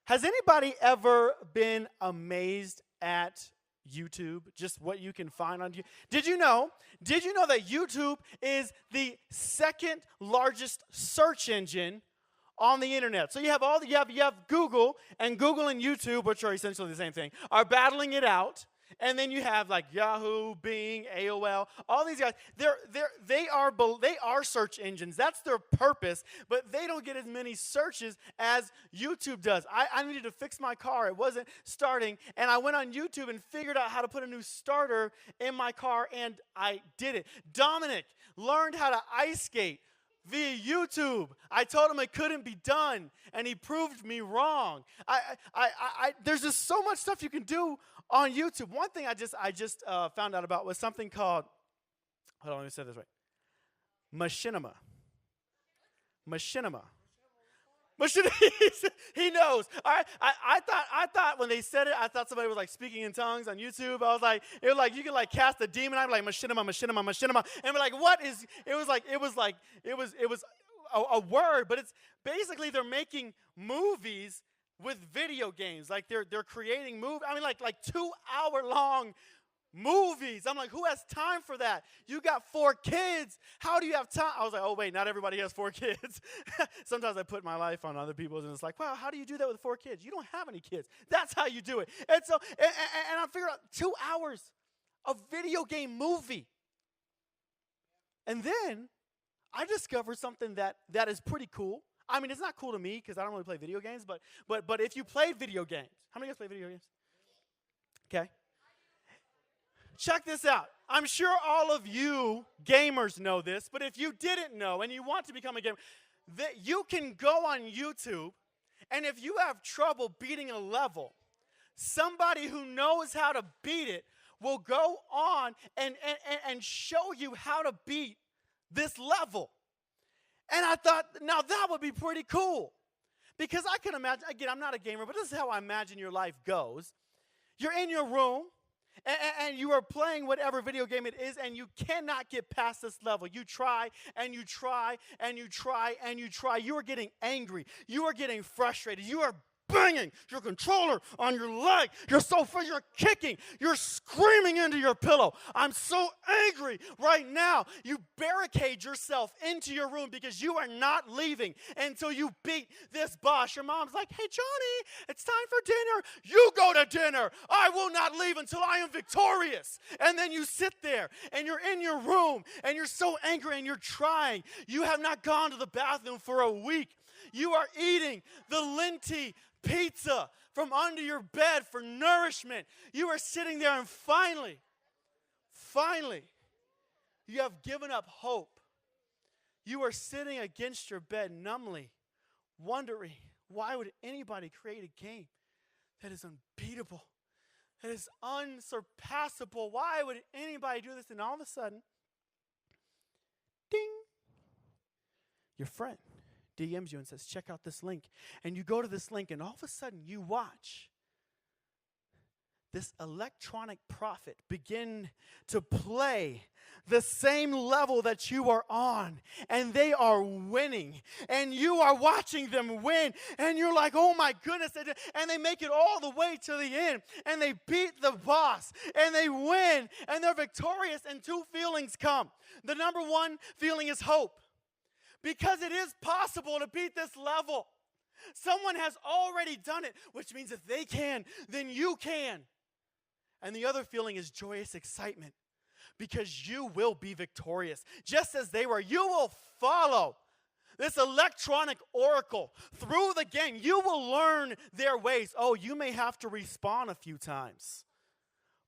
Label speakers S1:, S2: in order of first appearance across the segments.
S1: Has anybody ever been amazed at YouTube? Just what you can find on YouTube? Did you know? Did you know that YouTube is the second largest search engine on the internet? So you have you have Google and YouTube, which are essentially the same thing, are battling it out. And then you have like Yahoo, Bing, AOL, all these guys. They are search engines. That's their purpose, but they don't get as many searches as YouTube does. I needed to fix my car. It wasn't starting, and I went on YouTube and figured out how to put a new starter in my car, and I did it. Dominic learned how to ice skate via YouTube. I told him it couldn't be done, and he proved me wrong. There's just so much stuff you can do on YouTube. One thing I just found out about was something called, hold on, let me say this right. Machinima. He knows. I thought when they said it, I thought somebody was like speaking in tongues on YouTube. I was like, it was like you could like cast a demon. I'm like machinima, and we're like, what is? It was a word, but it's basically they're making movies with video games. Like they're creating movies. I mean, like 2-hour-long movies. I'm like, who has time for that? You got 4 kids. How do you have time? I was like, oh, wait, not everybody has 4 kids. Sometimes I put my life on other people's, and it's like, wow, how do you do that with 4 kids? You don't have any kids. That's how you do it. And so, and I figured out 2 hours of video game movie. And then I discovered something that is pretty cool. I mean, it's not cool to me because I don't really play video games, but if you played video games, how many of you guys play video games? Okay. Check this out. I'm sure all of you gamers know this, but if you didn't know and you want to become a gamer, that you can go on YouTube, and if you have trouble beating a level, somebody who knows how to beat it will go on and show you how to beat this level. And I thought, now that would be pretty cool. Because I can imagine, again, I'm not a gamer, but this is how I imagine your life goes. You're in your room, and you are playing whatever video game it is, and you cannot get past this level. You try, and you try, and you try, and you try. You are getting angry. You are getting frustrated. You are banging your controller on your leg. You're kicking. You're screaming into your pillow. I'm so angry right now. You barricade yourself into your room because you are not leaving until you beat this boss. Your mom's like, hey, Johnny, it's time for dinner. You go to dinner. I will not leave until I am victorious. And then you sit there, and you're in your room, and you're so angry, and you're trying. You have not gone to the bathroom for a week. You are eating the linty pizza from under your bed for nourishment. You are sitting there, and finally, you have given up hope. You are sitting against your bed numbly, wondering, why would anybody create a game that is unbeatable, that is unsurpassable? Why would anybody do this? And all of a sudden, ding, your friend DMs you and says, check out this link. And you go to this link, and all of a sudden you watch this electronic prophet begin to play the same level that you are on, and they are winning, and you are watching them win, and you're like, oh my goodness, and they make it all the way to the end, and they beat the boss, and they win, and they're victorious, and 2 feelings come. The number one feeling is hope. Because it is possible to beat this level. Someone has already done it, which means if they can, then you can. And the other feeling is joyous excitement, because you will be victorious. Just as they were, you will follow this electronic oracle through the game. You will learn their ways. Oh, you may have to respawn a few times,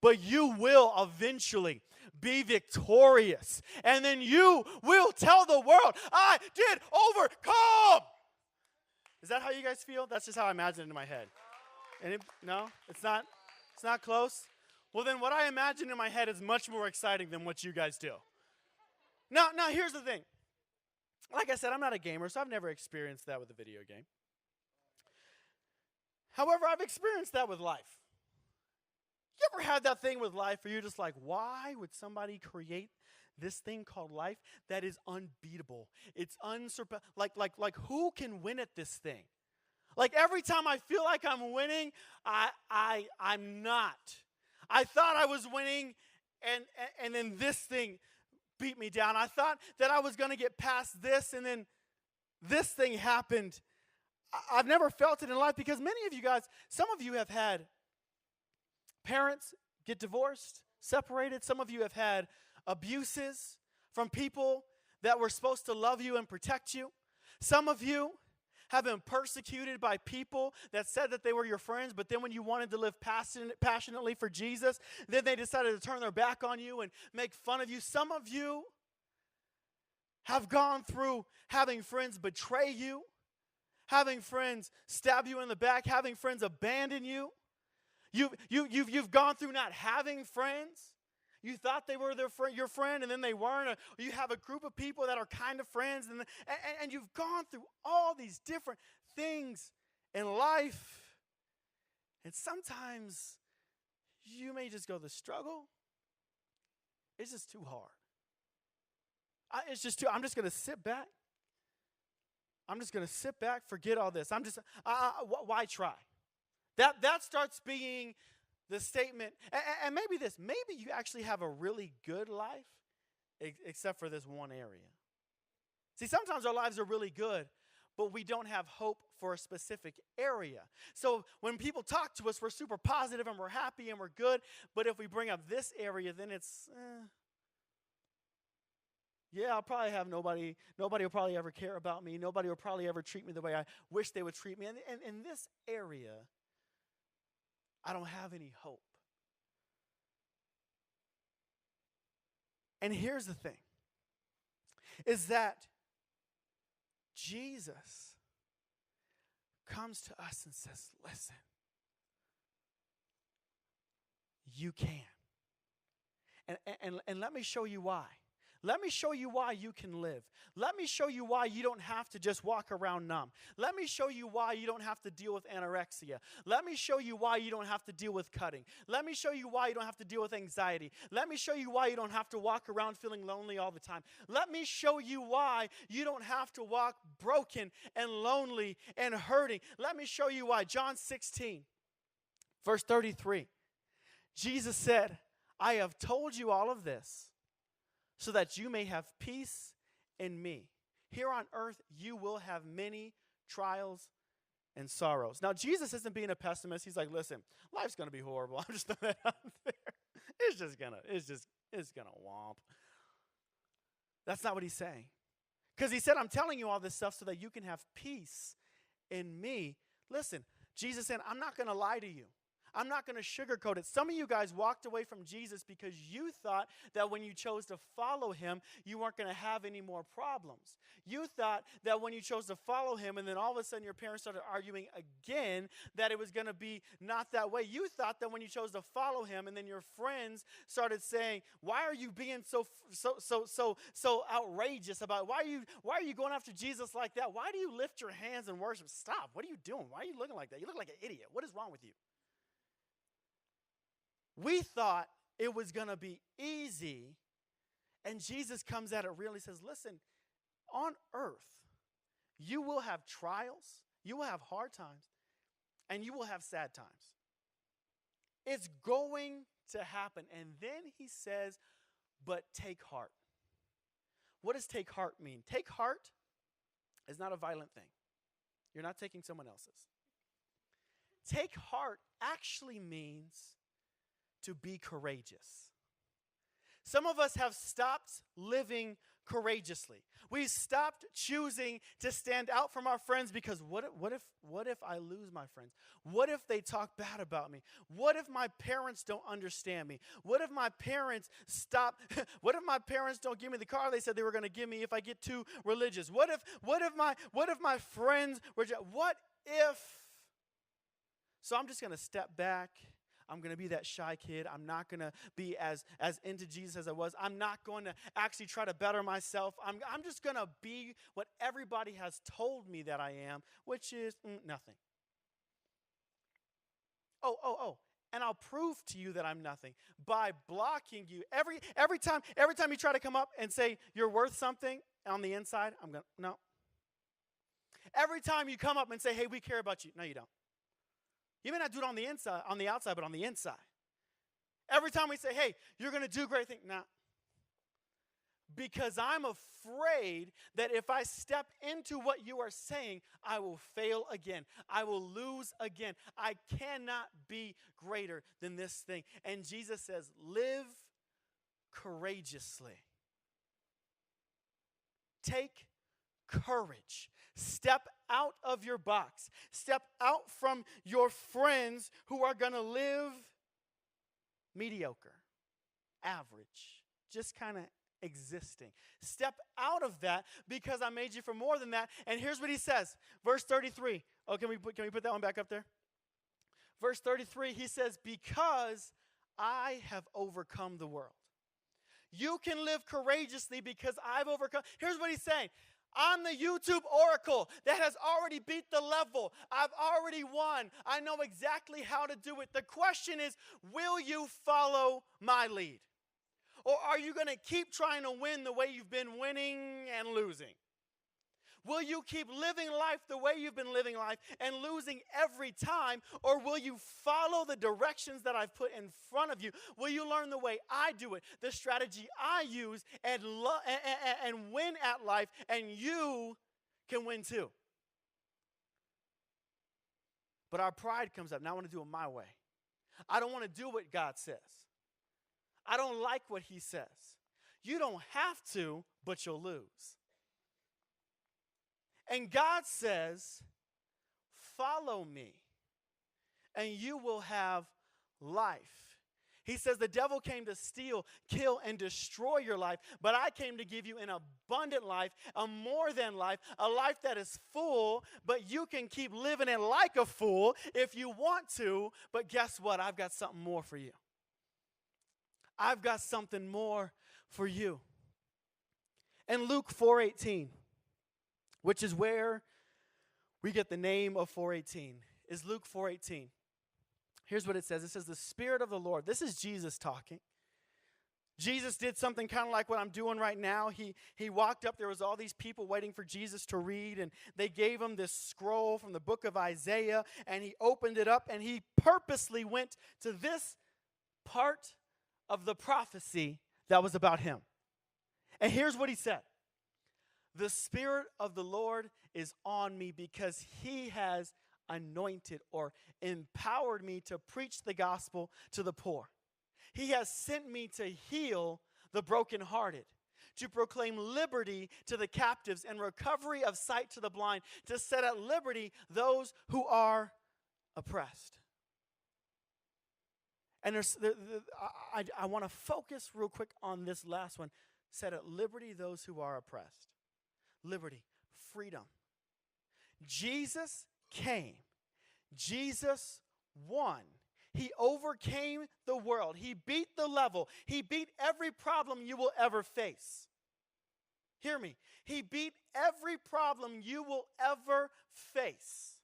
S1: but you will eventually be victorious. And then you will tell the world, I did overcome. Is that how you guys feel? That's just how I imagine it in my head. No? It's not close? Well, then what I imagine in my head is much more exciting than what you guys do. Now here's the thing. Like I said, I'm not a gamer, so I've never experienced that with a video game. However, I've experienced that with life. You ever had that thing with life where you're just like, why would somebody create this thing called life that is unbeatable? It's unsurpassable. Like who can win at this thing? Like every time I feel like I'm winning, I'm not. I thought I was winning, and then this thing beat me down. I thought that I was going to get past this, and then this thing happened. I've never felt it in life because many of you guys, some of you have had parents get divorced, separated. Some of you have had abuses from people that were supposed to love you and protect you. Some of you have been persecuted by people that said that they were your friends, but then when you wanted to live passionately for Jesus, then they decided to turn their back on you and make fun of you. Some of you have gone through having friends betray you, having friends stab you in the back, having friends abandon you. You've gone through not having friends. You thought they were your friend, and then they weren't. Or you have a group of people that are kind of friends, and you've gone through all these different things in life. And sometimes you may just go, the struggle, it's just too hard. I'm just going to sit back. I'm just going to sit back, forget all this. Why try? That starts being the statement, and maybe you actually have a really good life, except for this one area. See, sometimes our lives are really good, but we don't have hope for a specific area. So when people talk to us, we're super positive and we're happy and we're good, but if we bring up this area, then it's, I'll probably have nobody will probably ever care about me. Nobody will probably ever treat me the way I wish they would treat me. And in this area, I don't have any hope. And here's the thing, is that Jesus comes to us and says, listen, you can. And let me show you why. Let me show you why you can live. Let me show you why you don't have to just walk around numb. Let me show you why you don't have to deal with anorexia. Let me show you why you don't have to deal with cutting. Let me show you why you don't have to deal with anxiety. Let me show you why you don't have to walk around feeling lonely all the time. Let me show you why you don't have to walk broken and lonely and hurting. Let me show you why. John 16, verse 33. Jesus said, I have told you all of this, so that you may have peace in me. Here on earth, you will have many trials and sorrows. Now, Jesus isn't being a pessimist. He's like, listen, life's going to be horrible. I'm just throwing that out there. It's going to womp. That's not what he's saying. Because he said, I'm telling you all this stuff so that you can have peace in me. Listen, Jesus said, I'm not going to lie to you. I'm not going to sugarcoat it. Some of you guys walked away from Jesus because you thought that when you chose to follow him, you weren't going to have any more problems. You thought that when you chose to follow him and then all of a sudden your parents started arguing again, that it was going to be not that way. You thought that when you chose to follow him and then your friends started saying, why are you being so outrageous about it? Why are you going after Jesus like that? Why do you lift your hands and worship? Stop. What are you doing? Why are you looking like that? You look like an idiot. What is wrong with you? We thought it was going to be easy, and Jesus comes at it real. He says, listen, on earth, you will have trials, you will have hard times, and you will have sad times. It's going to happen. And then he says, but take heart. What does take heart mean? Take heart is not a violent thing. You're not taking someone else's. Take heart actually means to be courageous. Some of us have stopped living courageously. We've stopped choosing to stand out from our friends because what if I lose my friends? What if they talk bad about me? What if my parents don't understand me? What if my parents stop? What if my parents don't give me the car they said they were going to give me if I get too religious? What if my friends were what if? So I'm just going to step back. I'm going to be that shy kid. I'm not going to be as into Jesus as I was. I'm not going to actually try to better myself. I'm just going to be what everybody has told me that I am, which is nothing. Oh. And I'll prove to you that I'm nothing by blocking you. Every time you try to come up and say you're worth something on the inside, I'm going, no. Every time you come up and say, hey, we care about you. No, you don't. You may not do it on the inside, on the outside, but on the inside. Every time we say, hey, you're going to do great things. Nah. Because I'm afraid that if I step into what you are saying, I will fail again. I will lose again. I cannot be greater than this thing. And Jesus says, live courageously. Take courage. Step out of your box. Step out from your friends who are going to live mediocre, average, just kind of existing. Step out of that because I made you for more than that. And here's what he says. Verse 33. Oh, can we put that one back up there? Verse 33, he says, because I have overcome the world. You can live courageously because I've overcome. Here's what he's saying. I'm the YouTube oracle that has already beat the level. I've already won. I know exactly how to do it. The question is, will you follow my lead? Or are you going to keep trying to win the way you've been winning and losing? Will you keep living life the way you've been living life and losing every time? Or will you follow the directions that I've put in front of you? Will you learn the way I do it, the strategy I use, and win at life, and you can win too? But our pride comes up. Now I want to do it my way. I don't want to do what God says. I don't like what he says. You don't have to, but you'll lose. And God says, follow me, and you will have life. He says the devil came to steal, kill, and destroy your life, but I came to give you an abundant life, a more than life, a life that is full, but you can keep living it like a fool if you want to, but guess what? I've got something more for you. I've got something more for you. In Luke 4:18, which is where we get the name of 4:18, is Luke 4:18. Here's what it says. It says, the Spirit of the Lord. This is Jesus talking. Jesus did something kind of like what I'm doing right now. He walked up. There was all these people waiting for Jesus to read, and they gave him this scroll from the book of Isaiah, and he opened it up, and he purposely went to this part of the prophecy that was about him. And here's what he said. The Spirit of the Lord is on me because he has anointed or empowered me to preach the gospel to the poor. He has sent me to heal the brokenhearted, to proclaim liberty to the captives and recovery of sight to the blind, to set at liberty those who are oppressed. And I want to focus real quick on this last one. Set at liberty those who are oppressed. Liberty, freedom. Jesus came. Jesus won. He overcame the world. He beat the level. He beat every problem you will ever face. Hear me. He beat every problem you will ever face,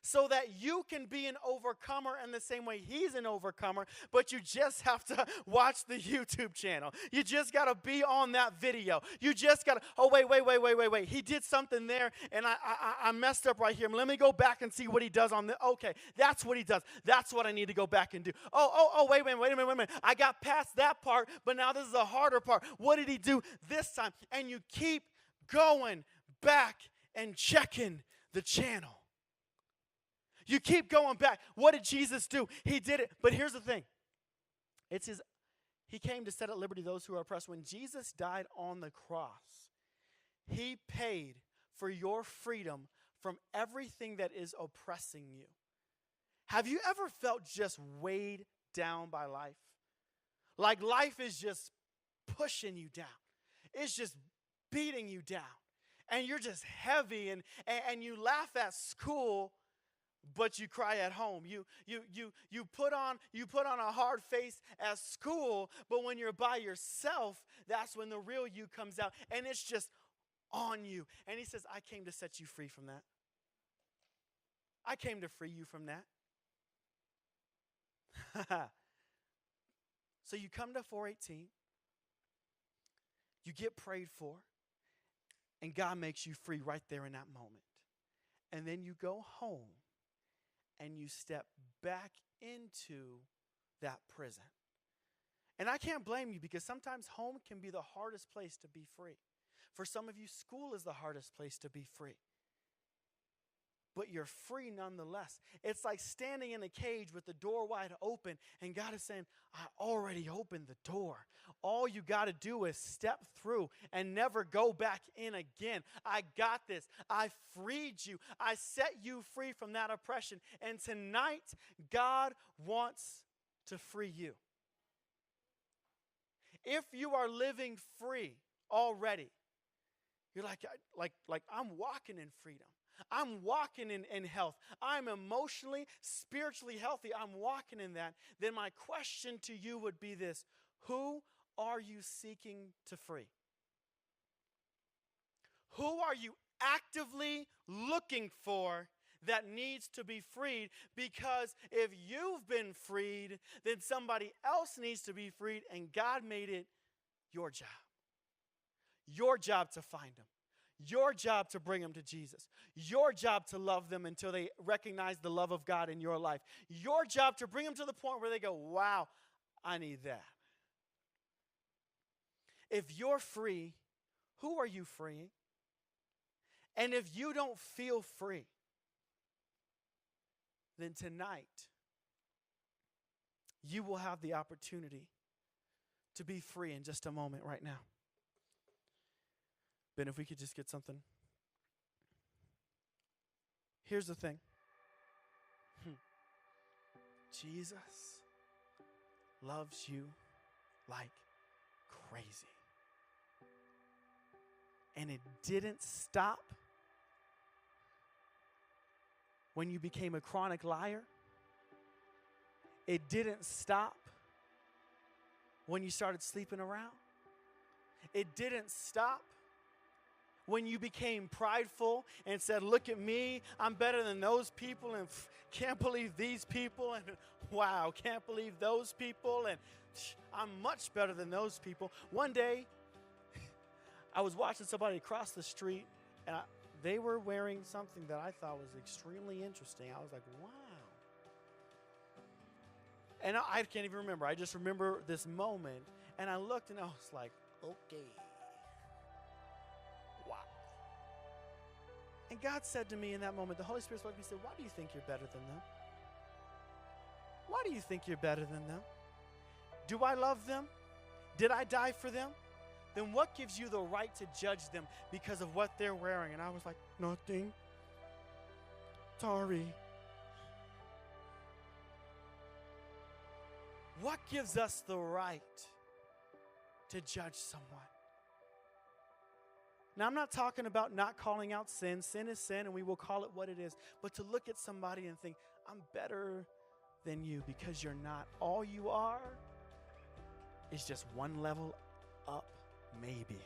S1: so that you can be an overcomer in the same way he's an overcomer, but you just have to watch the YouTube channel. You just got to be on that video. You just got to, oh, wait. He did something there, and I messed up right here. Let me go back and see what he does on the, okay, that's what he does. That's what I need to go back and do. Wait a minute. I got past that part, but now this is a harder part. What did he do this time? And you keep going back and checking the channel. You keep going back. What did Jesus do? He did it. But here's the thing. He came to set at liberty those who are oppressed. When Jesus died on the cross, he paid for your freedom from everything that is oppressing you. Have you ever felt just weighed down by life? Like life is just pushing you down. It's just beating you down. And you're just heavy and you laugh at school, but you cry at home. You put on a hard face at school, but when you're by yourself, that's when the real you comes out, and it's just on you. And he says, I came to set you free from that. I came to free you from that. So you come to 4:18, you get prayed for, and God makes you free right there in that moment. And then you go home and you step back into that prison. And I can't blame you, because sometimes home can be the hardest place to be free. For some of you, school is the hardest place to be free. But you're free nonetheless. It's like standing in a cage with the door wide open, and God is saying, I already opened the door. All you got to do is step through and never go back in again. I got this. I freed you. I set you free from that oppression. And tonight, God wants to free you. If you are living free already, you're like I'm walking in freedom. I'm walking in health. I'm emotionally, spiritually healthy. I'm walking in that. Then my question to you would be this: who are you seeking to free? Who are you actively looking for that needs to be freed? Because if you've been freed, then somebody else needs to be freed, and God made it your job. Your job to find them. Your job to bring them to Jesus. Your job to love them until they recognize the love of God in your life. Your job to bring them to the point where they go, wow, I need that. If you're free, who are you freeing? And if you don't feel free, then tonight you will have the opportunity to be free in just a moment right now. Ben, if we could just get something. Here's the thing. Jesus loves you like crazy. And it didn't stop when you became a chronic liar. It didn't stop when you started sleeping around. It didn't stop when you became prideful and said, look at me, I'm better than those people, and can't believe these people, and wow, can't believe those people, and I'm much better than those people. One day, I was watching somebody across the street, and they were wearing something that I thought was extremely interesting. I was like, wow. And I can't even remember. I just remember this moment, and I looked, and I was like, okay. Wow. And God said to me in that moment, the Holy Spirit spoke to me and said, why do you think you're better than them? Why do you think you're better than them? Do I love them? Did I die for them? Then what gives you the right to judge them because of what they're wearing? And I was like, nothing. Sorry. What gives us the right to judge someone? Now, I'm not talking about not calling out sin. Sin is sin, and we will call it what it is. But to look at somebody and think, I'm better than you, because you're not. All you are is just one level up, maybe.